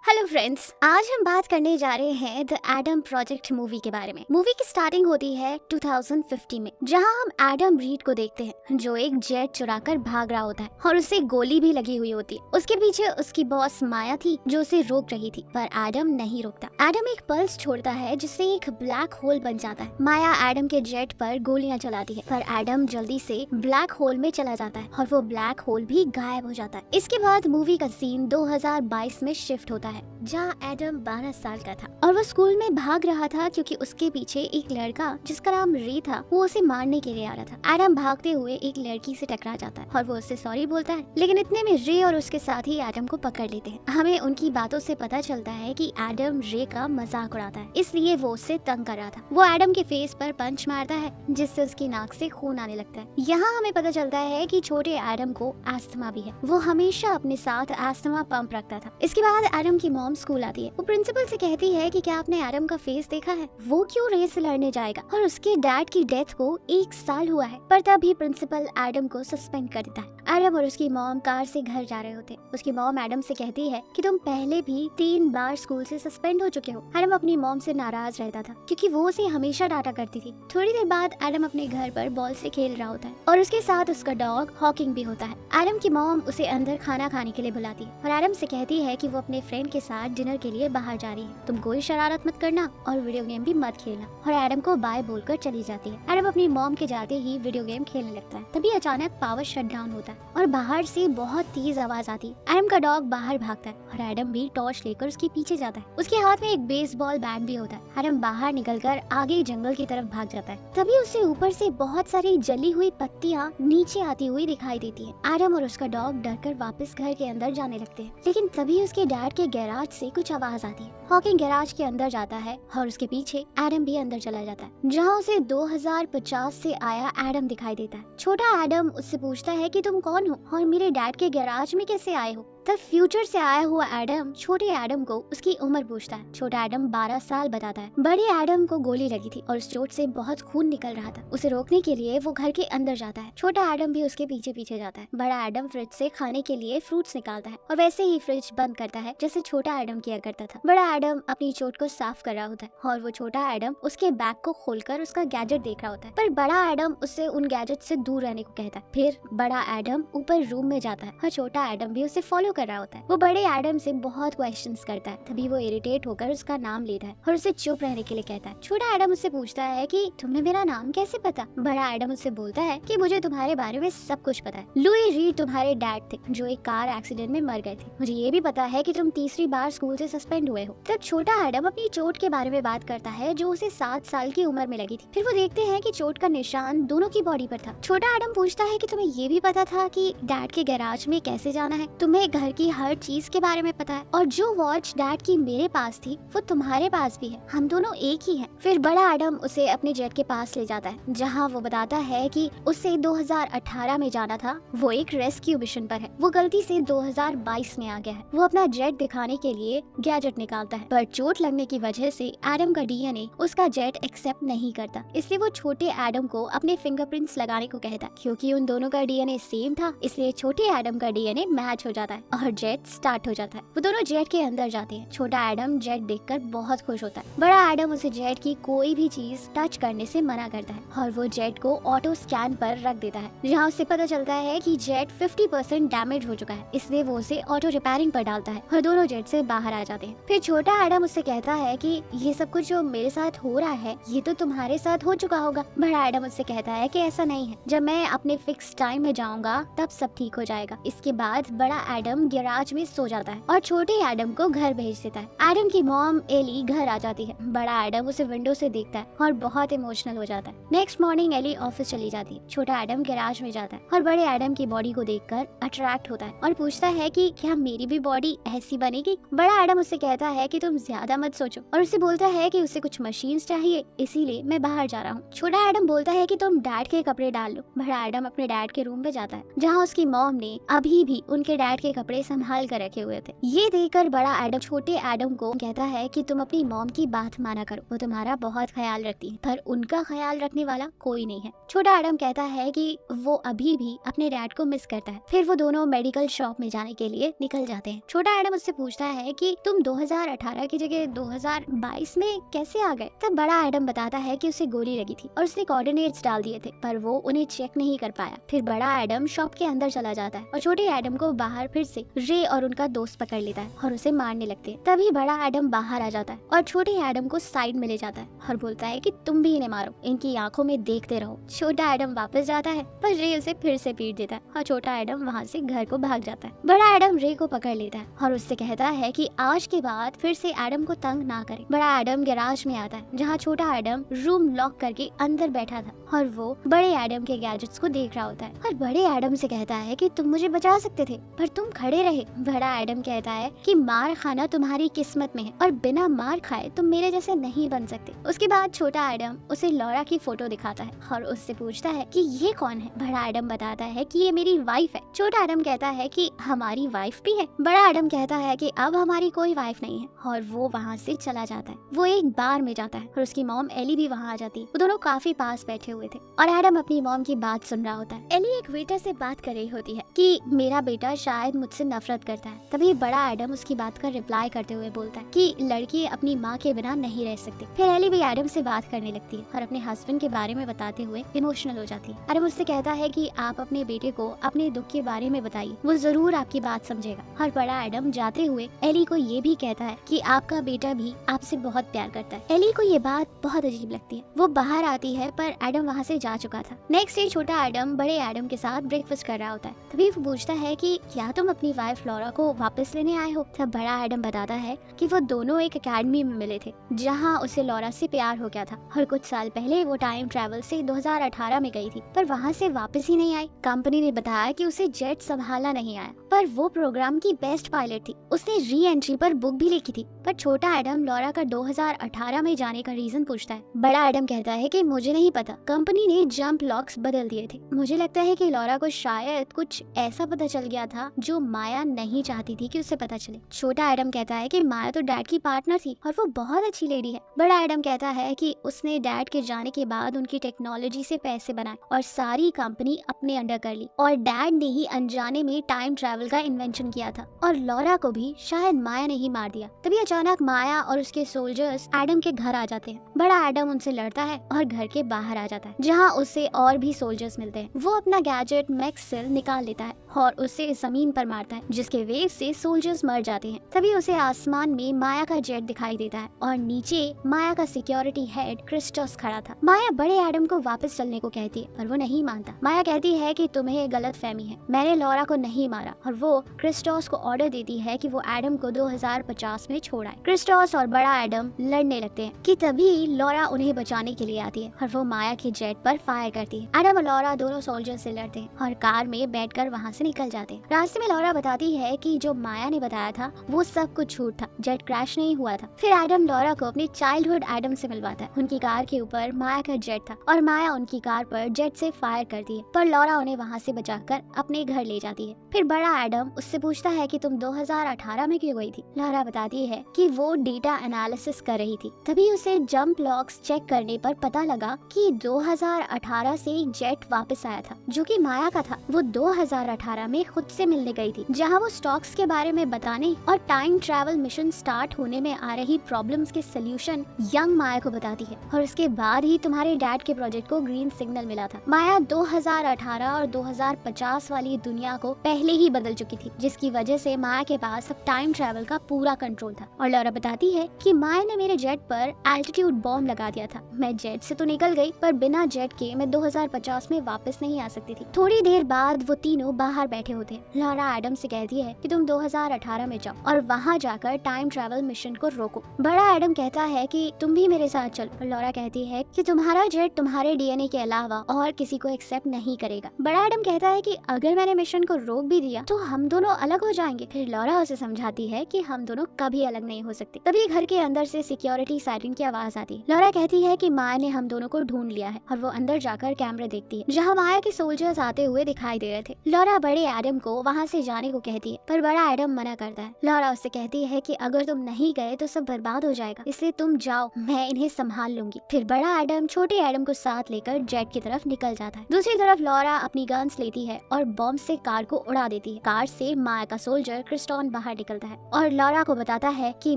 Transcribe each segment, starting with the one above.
Hello friends, आज हम बात करने जा रहे हैं द एडम प्रोजेक्ट मूवी के बारे में। मूवी की स्टार्टिंग होती है 2050 में, जहां हम एडम रीड को देखते हैं जो एक जेट चुराकर भाग रहा होता है और उसे गोली भी लगी हुई होती है। उसके पीछे उसकी बॉस माया थी जो उसे रोक रही थी, पर एडम नहीं रोकता। एडम एक पल्स छोड़ता है जिससे एक ब्लैक होल बन जाता है। माया एडम के जेट पर गोलियां चलाती है, पर एडम जल्दी से ब्लैक होल में चला जाता है और वो ब्लैक होल भी गायब हो जाता है। इसके बाद मूवी का सीन 2022 में शिफ्ट होता है, जहाँ एडम 12 साल का था और वो स्कूल में भाग रहा था क्योंकि उसके पीछे एक लड़का जिसका नाम रे था वो उसे मारने के लिए आ रहा था। एडम भागते हुए एक लड़की से टकरा जाता है और वो उससे सॉरी बोलता है, लेकिन इतने में रे और उसके साथी एडम को पकड़ लेते हैं। हमें उनकी बातों से पता चलता है कि एडम रे का मजाक उड़ाता है, इसलिए वो उससे तंग कर रहा था। वो एडम के फेस पर पंच मारता है जिससे उसकी नाक से खून आने लगता है। यहाँ हमें पता चलता है कि छोटे एडम को एस्थमा भी है। वो हमेशा अपने साथ एस्थमा पंप रखता था। इसके बाद एडम की मॉम स्कूल आती है। वो प्रिंसिपल से कहती है कि क्या आपने एडम का फेस देखा है, वो क्यों रेस लड़ने जाएगा और उसके डैड की डेथ को 1 साल हुआ है। पर तभी प्रिंसिपल एडम को सस्पेंड कर देता है। एडम और उसकी मॉम कार से घर जा रहे होते। उसकी मॉम एडम से कहती है कि तुम पहले भी 3 बार स्कूल से सस्पेंड हो चुके हो। एडम अपनी मॉम से नाराज रहता था क्योंकि वो उसे हमेशा डांटा करती थी। थोड़ी देर बाद एडम अपने घर पर बॉल से खेल रहा होता है और उसके साथ उसका डॉग हॉकिंग भी होता है। एडम की मॉम उसे अंदर खाना खाने के लिए बुलाती है और एडम से कहती है कि वो अपने फ्रेंड के साथ डिनर के लिए बाहर जा रही है। तुम कोई शरारत मत करना और वीडियो गेम भी मत खेलना, और एडम को बाय बोलकर चली जाती है। एडम अपनी मॉम के जाते ही वीडियो गेम खेलने लगता है। तभी अचानक पावर शट डाउन होता है और बाहर से बहुत तेज आवाज आती है। एडम का डॉग बाहर भागता है और एडम भी टॉर्च लेकर उसके पीछे जाता है। उसके हाथ में एक बेसबॉल बैट भी होता है। एडम बाहर निकलकर आगे जंगल की तरफ भाग जाता है। तभी उसे ऊपर से बहुत सारी जली हुई पत्तियां नीचे आती हुई दिखाई देती है। एडम और उसका डॉग डरकर वापस घर के अंदर जाने लगते हैं, लेकिन तभी उसके डैड के गैराज से कुछ आवाज आती है। हॉकिंग गैराज के अंदर जाता है और उसके पीछे एडम भी अंदर चला जाता है, जहाँ उसे 2050 से आया एडम दिखाई देता है। छोटा एडम उससे पूछता है कि तुम कौन हो और मेरे डैड के गैराज में कैसे आए हो। तब फ्यूचर से आया हुआ एडम छोटे एडम को उसकी उम्र पूछता है। छोटा एडम 12 साल बताता है। बड़े एडम को गोली लगी थी और उस चोट से बहुत खून निकल रहा था। उसे रोकने के लिए वो घर के अंदर जाता है। छोटा एडम भी उसके पीछे पीछे जाता है। बड़ा एडम फ्रिज से खाने के लिए फ्रूट्स निकालता है और वैसे ही फ्रिज बंद करता है जैसे छोटा एडम किया करता था। बड़ा एडम अपनी चोट को साफ कर रहा होता है और वो छोटा एडम उसके बैग को खोलकर उसका गैजेट देख रहा होता है, पर बड़ा एडम उससे उन गैजेट से दूर रहने को कहता है। फिर बड़ा एडम ऊपर रूम में जाता है और छोटा एडम भी उसे फॉलो कर रहा होता है। वो बड़े एडम से बहुत क्वेश्चंस करता है। तभी वो इरिटेट होकर उसका नाम लेता है और उसे चुप रहने के लिए कहता है। छोटा एडम उससे पूछता है कि तुम्हें मेरा नाम कैसे पता। बड़ा एडम उससे बोलता है कि मुझे तुम्हारे बारे में सब कुछ पता है। लुई रीड तुम्हारे डैड थे जो एक कार एक्सीडेंट में मर गए थे। मुझे ये भी पता है कि तुम तीसरी बार स्कूल से सस्पेंड हुए हो। तब छोटा एडम अपनी चोट के बारे में बात करता है जो उसे 7 साल की उम्र में लगी थी। फिर वो देखते हैं कि चोट का निशान दोनों की बॉडी पर था। छोटा एडम पूछता है कि तुम्हें ये भी पता था कि डैड के गैराज में कैसे जाना है। तुम्हें घर की हर चीज के बारे में पता है और जो वॉच डैड की मेरे पास थी वो तुम्हारे पास भी है। हम दोनों एक ही हैं। फिर बड़ा एडम उसे अपने जेट के पास ले जाता है जहाँ वो बताता है कि उसे 2018 में जाना था। वो एक रेस्क्यू मिशन पर है। वो गलती से 2022 में आ गया है। वो अपना जेट दिखाने के लिए गैजेट निकालता है, पर चोट लगने की वजह से एडम का डीएनए उसका जेट एक्सेप्ट नहीं करता। इसलिए वो छोटे एडम को अपने फिंगरप्रिंट्स लगाने को कहता है। क्योंकि उन दोनों का डीएनए सेम था, इसलिए छोटे एडम का डीएनए मैच हो जाता है और जेट स्टार्ट हो जाता है। वो दोनों जेट के अंदर जाते हैं। छोटा एडम जेट देखकर बहुत खुश होता है। बड़ा एडम उसे जेट की कोई भी चीज टच करने से मना करता है और वो जेट को ऑटो स्कैन पर रख देता है, जहाँ उससे पता चलता है कि जेट 50% डैमेज हो चुका है। इसलिए वो उसे ऑटो रिपेयरिंग पर डालता है और दोनों जेट से बाहर आ जाते हैं। फिर छोटा एडम उससे कहता है कि ये सब कुछ जो मेरे साथ हो रहा है ये तो तुम्हारे साथ हो चुका होगा। बड़ा एडम उससे कहता है कि ऐसा नहीं है, जब मैं अपने फिक्स टाइम में जाऊंगा तब सब ठीक हो जाएगा। इसके बाद बड़ा एडम गैराज में सो जाता है और छोटे एडम को घर भेज देता है। एडम की मॉम एली घर आ जाती है। बड़ा एडम उसे विंडो से देखता है और बहुत इमोशनल हो जाता है। नेक्स्ट मॉर्निंग एली ऑफिस चली जाती है। छोटा एडम गैराज में जाता है और बड़े एडम की बॉडी को देखकर अट्रैक्ट होता है और पूछता है कि क्या मेरी भी बॉडी ऐसी बनेगी। बड़ा एडम उससे कहता है कि तुम ज्यादा मत सोचो और उससे बोलता है कि उसे कुछ मशीन्स चाहिए, इसीलिए मैं बाहर जा रहा हूँ। छोटा एडम बोलता है कि तुम डैड के कपड़े डाल लो। बड़ा एडम अपने डैड के रूम में जाता है जहाँ उसकी मॉम ने अभी भी उनके डैड के कपड़े संभाल कर रखे हुए थे। ये देखकर बड़ा एडम छोटे एडम को कहता है कि तुम अपनी मॉम की बात माना करो, वो तुम्हारा बहुत ख्याल रखती है, पर उनका ख्याल रखने वाला कोई नहीं है। छोटा एडम कहता है कि वो अभी भी अपने डैड को मिस करता है। फिर वो दोनों मेडिकल शॉप में जाने के लिए निकल जाते हैं। छोटा एडम उससे पूछता है कि तुम 2018 की जगह 2022 में कैसे आ गए। तब बड़ा एडम बताता है कि उसे गोली लगी थी और उसने कोऑर्डिनेट्स डाल दिए थे, पर वो उन्हें चेक नहीं कर पाया। फिर बड़ा एडम शॉप के अंदर चला जाता है और छोटे एडम को बाहर फिर से रे और उनका दोस्त पकड़ लेता है और उसे मारने लगते हैं। तभी बड़ा एडम बाहर आ जाता है और छोटे एडम को साइड में ले जाता है और बोलता है कि तुम भी इन्हें मारो, इनकी आंखों में देखते रहो। छोटा एडम वापस जाता है पर रे उसे फिर से पीट देता है और छोटा एडम वहाँ से घर को भाग जाता है। बड़ा एडम रे को पकड़ लेता है और उससे कहता है कि आज के बाद फिर से एडम को तंग ना करे। बड़ा एडम गैराज में आता है जहाँ छोटा एडम रूम लॉक करके अंदर बैठा था और वो बड़े एडम के गैजेट्स को देख रहा होता है और बड़े एडम से कहता है कि तुम मुझे बचा सकते थे पर तुम खड़े रहे। बड़ा एडम कहता है कि मार खाना तुम्हारी किस्मत में है और बिना मार खाए तुम मेरे जैसे नहीं बन सकते। उसके बाद छोटा एडम उसे लॉरा की फोटो दिखाता है और उससे पूछता है कि ये कौन है। बड़ा एडम बताता है कि ये मेरी वाइफ है। छोटा एडम कहता है कि हमारी वाइफ भी है। बड़ा एडम कहता है कि अब हमारी कोई वाइफ नहीं है और वो वहाँ से चला जाता है। वो एक बार में जाता है और उसकी मॉम एली भी वहाँ आ जाती है। वो दोनों काफी पास बैठे हुए थे और एडम अपनी मॉम की बात सुन रहा होता है। एली एक वेटर से बात कर रही होती है कि मेरा बेटा शायद मुझसे नफरत करता है। तभी बड़ा एडम उसकी बात का रिप्लाई करते हुए बोलता है कि लड़की अपनी माँ के बिना नहीं रह सकती। फिर एली भी एडम से बात करने लगती है और अपने हस्बैंड के बारे में बताते हुए इमोशनल हो जाती है। एडम उससे कहता है कि आप अपने बेटे को अपने दुख के बारे में बताइए, वो जरूर आपकी बात समझेगा। और बड़ा एडम जाते हुए एली को ये भी कहता है कि आपका बेटा भी आपसे बहुत प्यार करता है। एली को ये बात बहुत अजीब लगती है। वो बाहर आती है पर एडम वहाँ से जा चुका था। नेक्स्ट डे छोटा एडम बड़े एडम के साथ ब्रेकफास्ट कर रहा होता है। तभी वो पूछता है कि क्या तुम अपनी वाइफ लॉरा को वापस लेने आए हो। तब बड़ा एडम बताता है कि वो दोनों एक एकेडमी में मिले थे जहाँ उसे लॉरा से प्यार हो गया था और कुछ साल पहले वो टाइम ट्रैवल से 2018 में गई थी पर वहाँ से वापस ही नहीं आई। कंपनी ने बताया कि उसे जेट संभालना नहीं आया पर वो प्रोग्राम की बेस्ट पायलट थी। उसने री एंट्री पर बुक भी लिखी थी। पर छोटा एडम लॉरा का 2018 में जाने का रीजन पूछता है। बड़ा एडम कहता है कि मुझे नहीं पता, कंपनी ने जंप लॉक्स बदल दिए थे। मुझे लगता है कि लॉरा को शायद कुछ ऐसा पता चल गया था जो माया नहीं चाहती थी कि उसे पता चले। छोटा एडम कहता है कि माया तो डैड की पार्टनर थी और वो बहुत अच्छी लेडी है। बड़ा एडम कहता है कि उसने डैड के जाने के बाद उनकी टेक्नोलॉजी से पैसे बनाए और सारी कंपनी अपने अंडर कर ली और डैड ने ही अनजाने में टाइम ट्रैवल का इन्वेंशन किया था और लॉरा को भी शायद माया ने ही मार दिया। तभी अचानक माया और उसके सोल्जर्स एडम के घर आ जाते हैं। बड़ा एडम उनसे लड़ता है और घर के बाहर आ जाता है जहाँ उसे और भी सोल्जर्स मिलते हैं। वो अपना गैजेट मैक्सेल निकाल लेता है और उसे जमीन पर मारता है जिसके वेव से सोल्जर्स मर जाते हैं। तभी उसे आसमान में माया का जेट दिखाई देता है और नीचे माया का सिक्योरिटी हेड क्रिस्टोस खड़ा था। माया बड़े एडम को वापस चलने को कहती है पर वो नहीं मानता। माया कहती है कि तुम्हें गलत फहमी है, मैंने लॉरा को नहीं मारा और वो क्रिस्टोस को ऑर्डर देती है कि वो एडम को 2050 में छोड़ाए। क्रिस्टोस और बड़ा एडम लड़ने लगते हैं कि तभी लॉरा उन्हें बचाने के लिए आती है और वो माया के जेट पर फायर करती है। एडम और लॉरा दोनों सोल्जर से लड़ते हैं और कार में बैठकर वहाँ से निकल जाते हैं। रास्ते में लॉरा बताती है कि जो माया ने बताया था वो सब कुछ झूठ था, जेट क्रैश नहीं हुआ था। फिर एडम लॉरा को अपने चाइल्डहुड एडम से मिलवाता है। उनकी कार के ऊपर माया का जेट था और माया उनकी कार पर जेट से फायर करती है पर लॉरा उन्हें वहाँ से बचाकर अपने घर ले जाती है। फिर बड़ा एडम उससे पूछता है कि तुम 2018 में क्यों गई थी। लॉरा बताती है कि वो डेटा एनालिसिस कर रही थी। तभी उसे जंप लॉक्स चेक करने पर पता लगा कि 2018 से एक जेट वापस आया था जो कि माया का था। वो 2018 में खुद से मिलने गई थी जहाँ वो स्टॉक्स के बारे में बताने और टाइम ट्रैवल मिशन स्टार्ट होने में आ रही प्रॉब्लम्स के सोल्यूशन यंग माया को बताती है और उसके बाद ही तुम्हारे डैड के प्रोजेक्ट को ग्रीन सिग्नल मिला था। माया 2018 और 2050 वाली दुनिया को पहले ही बदल चुकी थी जिसकी वजह से माया के पास अब टाइम ट्रैवल का पूरा कंट्रोल था। और लॉरा बताती है कि माया ने मेरे जेट पर एल्टीट्यूड बॉम्ब लगा दिया था। मैं जेट से तो निकल गई पर बिना जेट के मैं 2050 में वापस नहीं आ सकती थी। थोड़ी देर बाद वो तीनों बाहर बैठे होते हैं। लॉरा एडम से कहती है कि तुम 2018 में जाओ और वहाँ जाकर टाइम ट्रैवल मिशन को रोको। बड़ा एडम कहता है कि तुम भी मेरे साथ चलो और लॉरा कहती है कि तुम्हारा जेट तुम्हारे डीएनए के अलावा और किसी को एक्सेप्ट नहीं करेगा। बड़ा एडम कहता है कि अगर मैंने मिशन को रोक भी दिया तो हम दोनों अलग हो जाएंगे। फिर लॉरा उसे समझाती है कि हम दोनों कभी अलग नहीं हो सकते। तभी घर के अंदर से सिक्योरिटी साइरन की आवाज आती है। लॉरा कहती है कि माया ने हम दोनों को ढूंढ लिया है और वो अंदर जाकर कैमरे देखती है जहाँ माया के सोल्जर्स आते हुए दिखाई दे रहे थे। लॉरा बड़े एडम को वहाँ से जाने को कहती है पर बड़ा एडम मना करता है। लॉरा उससे कहती है कि अगर तुम नहीं गए तो सब बर्बाद हो जाएगा, इसलिए तुम जाओ, मैं इन्हें संभाल लूंगी। फिर बड़ा एडम छोटे एडम को साथ लेकर जेट की तरफ निकल जाता है। दूसरी तरफ लॉरा अपनी गन्स लेती है और बॉम्ब से कार को उड़ा देती है। कार से माया का सोल्जर क्रिस्टोन बाहर निकलता है और लॉरा को बताता है कि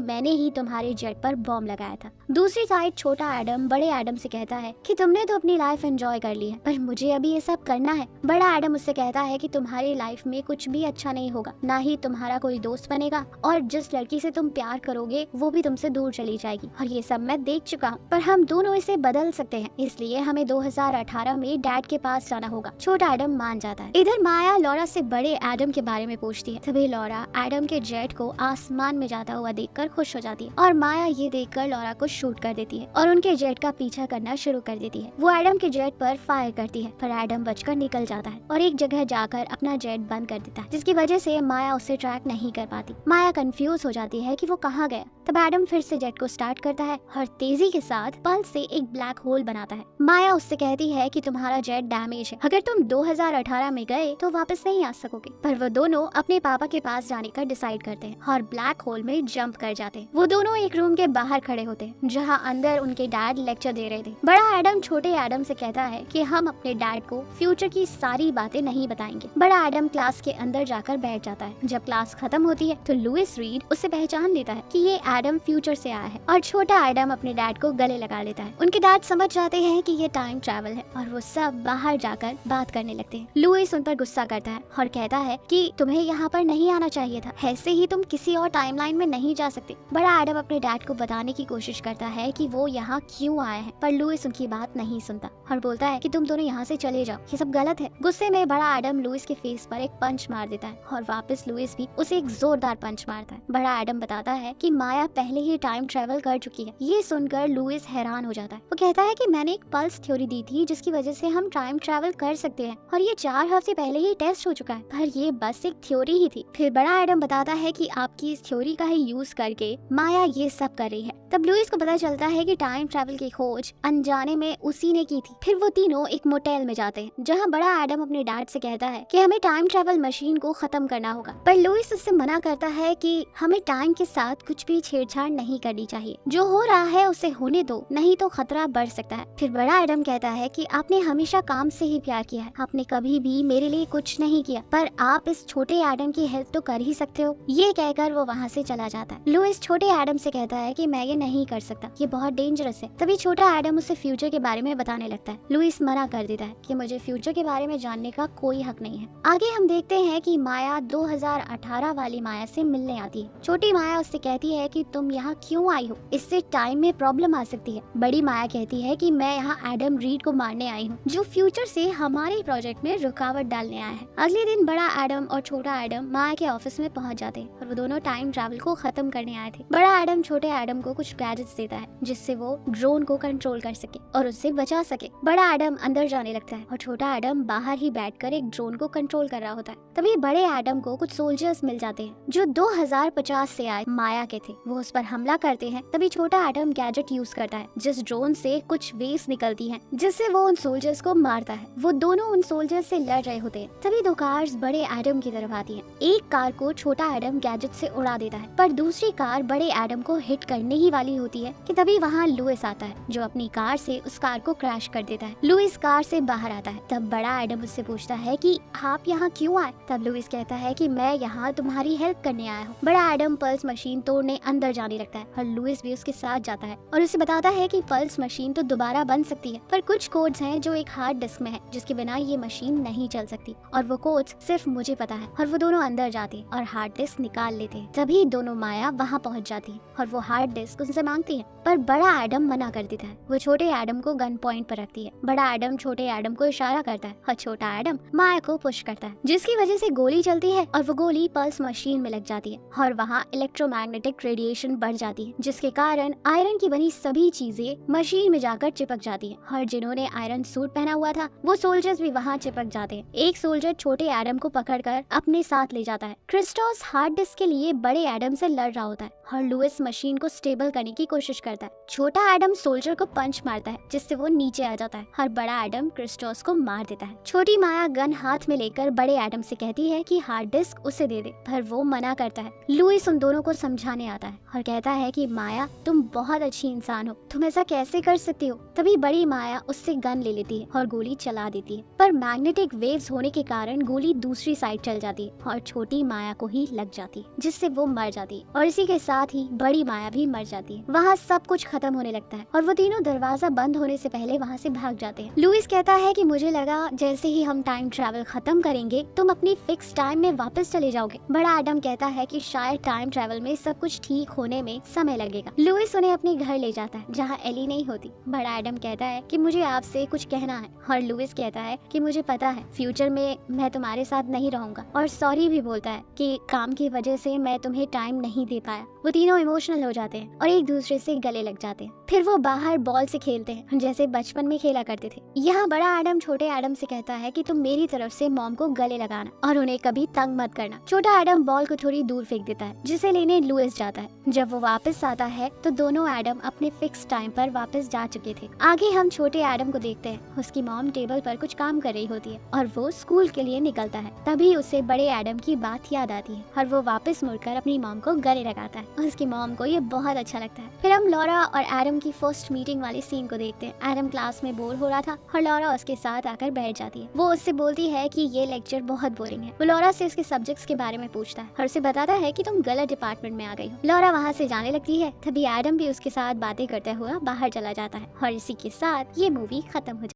मैंने ही तुम्हारे जेट पर बॉम्ब लगाया था। दूसरी साइड छोटा एडम बड़े एडम से कहता है कि तुमने तो अपनी लाइफ एंजॉय कर ली है पर मुझे अभी ये सब करना है। बड़ा एडम उससे कहता है कि तुम्हारी लाइफ में कुछ भी अच्छा नहीं होगा, ना ही तुम्हारा कोई दोस्त बनेगा और जिस लड़की से तुम प्यार करोगे वो भी तुमसे दूर चली जाएगी और ये सब मैं देख चुका हूँ, पर हम दोनों इसे बदल सकते हैं, इसलिए हमें 2018 में डैड के पास जाना होगा। छोटा एडम मान जाता है। इधर माया लॉरा से बड़े एडम के बारे में पूछती है। तभी लॉरा एडम के जेट को आसमान में जाता हुआ देखकर खुश हो जाती है और माया ये देखकर लॉरा को शूट कर देती है और उनके जेट का पीछा करना शुरू कर देती है। वो एडम के जेट पर फायर करती है पर एडम बचकर निकल जाता है और एक जगह जाकर अपना जेट बंद कर देता है, जिसकी वजह से माया उसे ट्रैक नहीं कर पाती। माया कंफ्यूज हो जाती है कि वो कहाँ गया। तब एडम फिर से जेट को स्टार्ट करता है और तेजी के साथ पल्स से एक ब्लैक होल बनाता है। माया उससे कहती है कि तुम्हारा जेट डैमेज है, अगर तुम 2018 में गए तो वापस नहीं आ सकोगे। पर वो दोनों अपने पापा के पास जाने का डिसाइड करते हैं और ब्लैक होल में जंप कर जाते हैं। वो दोनों एक रूम के बाहर खड़े होते हैं जहाँ अंदर उनके डैड लेक्चर दे रहे थे। बड़ा एडम छोटे एडम से कहता है कि हम अपने डैड को फ्यूचर की सारी बातें नहीं बताएंगे। बड़ा एडम क्लास के अंदर जाकर बैठ जाता है। जब क्लास खत्म होती है तो लुइस रीड उसे पहचान लेता है कि ये एडम फ्यूचर से आया है और छोटा एडम अपने डैड को गले लगा लेता है। उनके डैड समझ जाते हैं कि ये टाइम ट्रैवल है और वो सब बाहर जाकर बात करने लगते हैं। लुइस उन पर गुस्सा करता है और कहता है कि तुम्हें यहाँ पर नहीं आना चाहिए था, ऐसे ही तुम किसी और टाइमलाइन में नहीं जा सकते। बड़ा एडम अपने डैड को बताने की कोशिश करता है कि वो यहाँ क्यों आए हैं, पर लुइस उनकी बात नहीं सुनता और बोलता है कि तुम दोनों यहाँ से चले जाओ, ये सब गलत है। गुस्से में बड़ा एडम लुइस के फेस पर एक पंच मार देता है और वापस लुइस भी उसे एक जोरदार पंच मारता है। बड़ा एडम बताता है कि माया पहले ही टाइम ट्रेवल कर चुकी है। ये सुनकर लुइस हैरान हो जाता है। वो कहता है कि मैंने एक पल्स थ्योरी दी थी जिसकी वजह से हम टाइम ट्रेवल कर सकते हैं और ये 4 हफ्ते पहले ही टेस्ट हो चुका है, पर ये बस एक थ्योरी ही थी। फिर बड़ा एडम बताता है कि आपकी इस थ्योरी का ही यूज करके माया ये सब कर रही है। तब लुइस को पता चलता है कि टाइम ट्रैवल की खोज अनजाने में उसी ने की थी। फिर वो तीनों एक मोटेल में जाते हैं जहाँ बड़ा एडम अपने डैड से कहता है कि हमें टाइम ट्रैवल मशीन को खत्म करना होगा, पर लुइस उससे मना करता है कि हमें टाइम के साथ कुछ भी छेड़छाड़ नहीं करनी चाहिए, जो हो रहा है उसे होने दो, नहीं तो खतरा बढ़ सकता है। फिर बड़ा एडम कहता है कि आपने हमेशा काम से ही प्यार किया है, आपने कभी भी मेरे लिए कुछ नहीं किया, पर आप इस छोटे एडम की हेल्प तो कर ही सकते हो। ये कहकर वो वहाँ से चला जाता है। लुइस छोटे एडम से कहता है कि मैं ये नहीं कर सकता, ये बहुत डेंजरस है। तभी छोटा एडम उसे फ्यूचर के बारे में बताने लगता है। लुइस मना कर देता है कि मुझे फ्यूचर के बारे में जानने का कोई हक नहीं है। आगे हम देखते हैं कि माया 2018 वाली माया से मिलने आती है। छोटी माया उससे कहती है कि तुम यहाँ क्यों आई हो, इससे टाइम में प्रॉब्लम आ सकती है। बड़ी माया कहती है कि मैं यहाँ एडम रीड को मारने आई हूँ, जो फ्यूचर से हमारे प्रोजेक्ट में रुकावट डालने आया है। अगले दिन बड़ा एडम और छोटा एडम माया के ऑफिस में पहुँच जाते हैं और वो दोनों टाइम ट्रैवल को खत्म करने आए थे। बड़ा एडम छोटे एडम को कुछ गैजेट्स देता है जिससे वो ड्रोन को कंट्रोल कर सके और उससे बचा सके। बड़ा एडम अंदर जाने लगता है और छोटा एडम बाहर ही बैठकर एक ड्रोन को कंट्रोल कर रहा होता है। तभी बड़े एडम को कुछ सोल्जर्स मिल जाते हैं जो 2050 से आए माया के थे। वो उस पर हमला करते हैं। तभी छोटा एडम गैजेट यूज करता है जिस ड्रोन से कुछ वेव्स निकलती हैं जिससे वो उन सोल्जर्स को मारता है। वो दोनों उन सोल्जर्स से लड़ रहे होते हैं। तभी 2 कार्स बड़े एडम की तरफ आती हैं। एक कार को छोटा एडम गैजेट से उड़ा देता है, पर दूसरी कार बड़े एडम को हिट करने ही वाली होती है कि तभी वहाँ लुइस आता है जो अपनी कार से उस कार को क्रैश कर देता है। लुइस कार से बाहर आता है। तब बड़ा एडम उससे पूछता है कि आप यहाँ क्यों आए। तब लुइस कहता है कि मैं यहाँ तुम्हारी हेल्प करने आया हूँ। बड़ा एडम पल्स मशीन तोड़ने अंदर जाने लगता है और लुइस भी उसके साथ जाता है और उसे बताता है कि पल्स मशीन तो दोबारा बन सकती है, पर कुछ कोड्स हैं जो एक हार्ड डिस्क में है जिसके बिना ये मशीन नहीं चल सकती और वो कोड्स सिर्फ मुझे पता है। और वो दोनों अंदर जाते और हार्ड डिस्क निकाल लेते हैं। तभी दोनों माया वहाँ पहुँच जाती है और वो हार्ड डिस्क उनसे मांगती है, पर बड़ा एडम मना कर देता है। वो छोटे एडम को गन पॉइंट पर रखती है। बड़ा एडम छोटे एडम को इशारा करता है और छोटा एडम माया को पुश करता है, जिसकी वजह से गोली चलती है और वो गोली पल्स मशीन में लग जाती है और वहाँ इलेक्ट्रोमैग्नेटिक रेडिएशन बढ़ जाती है, जिसके कारण आयरन की बनी सभी चीजें मशीन में जाकर चिपक जाती है और जिन्होंने आयरन सूट पहना हुआ था वो सोल्जर्स भी वहाँ चिपक जाते हैं। एक सोल्जर छोटे एडम को पकड़कर अपने साथ ले जाता है। क्रिस्टोस हार्ड डिस्क के लिए बड़े एडम से लड़ रहा होता है और लुइस मशीन को स्टेबल करने की कोशिश करता है। छोटा एडम सोल्जर को पंच मारता है जिससे वो नीचे आ जाता है और बड़ा एडम क्रिस्टोस को मार देता है। छोटी माया गन हाथ में लेकर बड़े एडम से कहती है कि हार्ड डिस्क उसे दे दे, पर वो मना करता है। लुइस उन दोनों को समझाने आता है और कहता है कि माया तुम बहुत अच्छी इंसान हो, तुम ऐसा कैसे कर सकती हो। तभी बड़ी माया उससे गन ले लेती है और गोली चला देती है, पर मैग्नेटिक वेव्स होने के कारण गोली दूसरी साइड चल जाती है और छोटी माया को ही लग जाती है, जिससे वो मर जाती है और इसी के साथ ही बड़ी माया भी मर जाती है। वहाँ सब कुछ खत्म होने लगता है और वो तीनों दरवाजा बंद होने से पहले वहाँ से भाग जाते हैं। लुइस कहता है कि मुझे लगा जैसे ही हम टाइम ट्रैवल खत्म करेंगे तुम अपनी फिक्स टाइम में वापस चले जाओगे। बड़ा एडम कहता है कि शायद टाइम ट्रैवल में सब कुछ ठीक होने में समय लगेगा। लुइस उन्हें अपने घर ले जाता है जहाँ एली नहीं होती। बड़ा एडम कहता है कि मुझे आपसे कुछ कहना है और लुइस कहता है कि मुझे पता है फ्यूचर में मैं तुम्हारे साथ नहीं रहूंगा, और सॉरी भी बोलता है कि काम की वजह से मैं तुम्हें टाइम नहीं दे पाया। वो तीनों इमोशनल हो जाते हैं और एक दूसरे से गले लग जाते हैं। फिर वो बाहर बॉल से खेलते हैं जैसे बचपन में खेला करते थे। यहाँ बड़ा एडम छोटे एडम से कहता है कि तुम मेरी तरफ से मॉम को गले लगाना और उन्हें कभी तंग मत करना। छोटा एडम बॉल को थोड़ी दूर फेंक देता है जिसे लेने लुइस जाता है। जब वो वापस आता है तो दोनों एडम अपने फिक्स टाइम पर वापस जा चुके थे। आगे हम छोटे एडम को देखते हैं। उसकी मॉम टेबल पर कुछ काम कर रही होती है और वो स्कूल के लिए निकलता है। तभी उसे बड़े एडम की बात याद आती है और वो वापस मुड़कर अपनी मॉम को गले लगाता है। उसकी मॉम को ये बहुत अच्छा लगता है। फिर हम लॉरा और एडम की फर्स्ट मीटिंग वाली सीन को देखते हैं। एडम क्लास में बोर हो रहा था और लॉरा उसके साथ आकर बैठ जाती है। वो उससे बोलती है कि ये लेक्चर बहुत बोरिंग है। वो लॉरा से उसके सब्जेक्ट्स के बारे में पूछता है और उसे बताता है कि तुम गलत डिपार्टमेंट में आ गई हो। लॉरा वहाँ से जाने लगती है। तभी एडम भी उसके साथ बातें करते हुए बाहर चला जाता है और इसी के साथ ये मूवी खत्म हो जाती है।